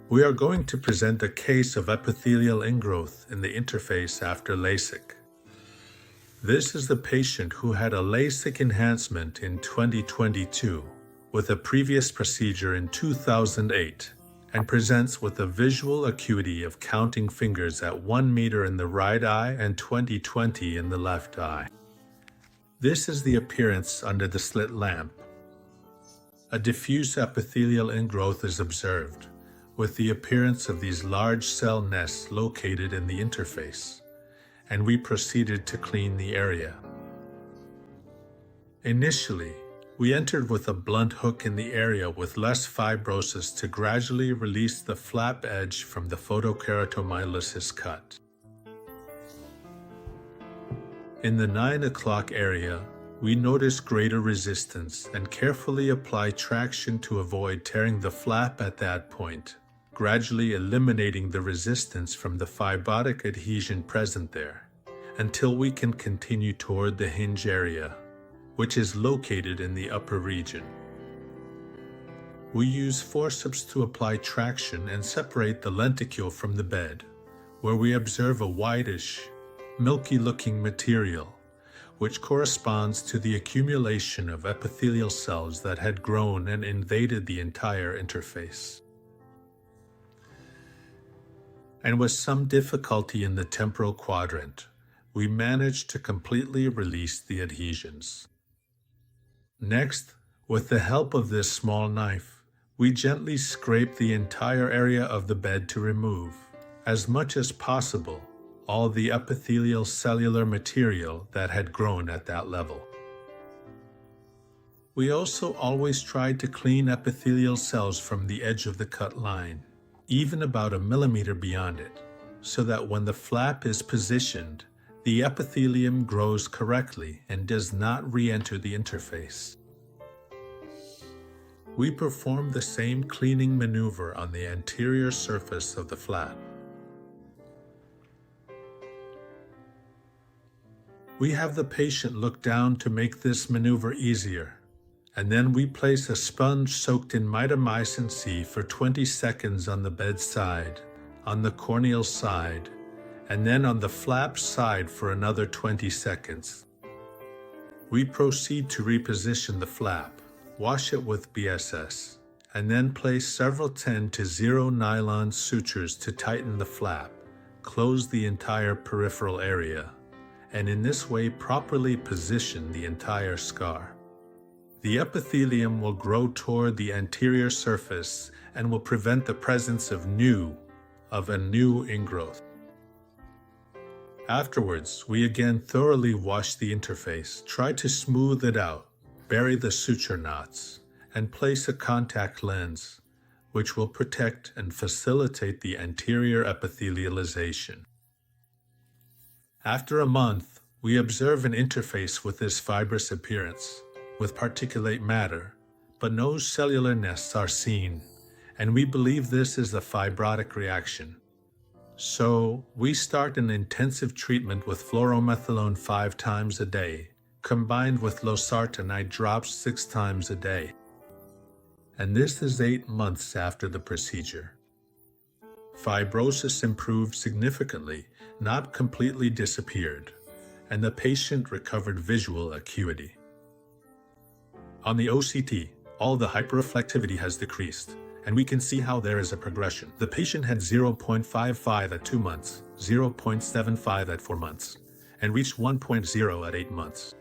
We are going to present a case of epithelial ingrowth in the interface after LASIK. This is the patient who had a LASIK enhancement in 2022 with a previous procedure in 2008 and presents with a visual acuity of counting fingers at 1 meter in the right eye and 20/20 in the left eye. This is the appearance under the slit lamp. A diffuse epithelial ingrowth is observed, with the appearance of these large cell nests located in the interface, and we proceeded to clean the area. Initially, we entered with a blunt hook in the area with less fibrosis to gradually release the flap edge from the photokeratomalysis cut. In the 9 o'clock area, we noticed greater resistance and carefully apply traction to avoid tearing the flap at that point, gradually eliminating the resistance from the fibrotic adhesion present there, until we can continue toward the hinge area, which is located in the upper region. We use forceps to apply traction and separate the lenticule from the bed, where we observe a whitish, milky-looking material, which corresponds to the accumulation of epithelial cells that had grown and invaded the entire interface. And with some difficulty in the temporal quadrant, we managed to completely release the adhesions. Next, with the help of this small knife, we gently scrape the entire area of the bed to remove, as much as possible, all the epithelial cellular material that had grown at that level. We also always tried to clean epithelial cells from the edge of the cut line, even about 1 millimeter beyond it, so that when the flap is positioned, the epithelium grows correctly and does not re-enter the interface. We perform the same cleaning maneuver on the anterior surface of the flap. We have the patient look down to make this maneuver easier, and then we place a sponge soaked in mitomycin C for 20 seconds on the bedside, on the corneal side, and then on the flap side for another 20 seconds. We proceed to reposition the flap, wash it with BSS, and then place several 10 to 0 nylon sutures to tighten the flap, close the entire peripheral area, and in this way properly position the entire scar. The epithelium will grow toward the anterior surface and will prevent the presence of a new ingrowth. Afterwards, we again thoroughly wash the interface, try to smooth it out, bury the suture knots, and place a contact lens, which will protect and facilitate the anterior epithelialization. After a month, we observe an interface with this fibrous appearance, with particulate matter, but no cellular nests are seen, and we believe this is a fibrotic reaction. So, we start an intensive treatment with fluoromethylone 5 times a day, combined with losartan eye drops 6 times a day. And this is 8 months after the procedure. Fibrosis improved significantly, not completely disappeared, and the patient recovered visual acuity. On the OCT, all the hyperreflectivity has decreased, and we can see how there is a progression. The patient had 0.55 at 2 months, 0.75 at 4 months, and reached 1.0 at 8 months.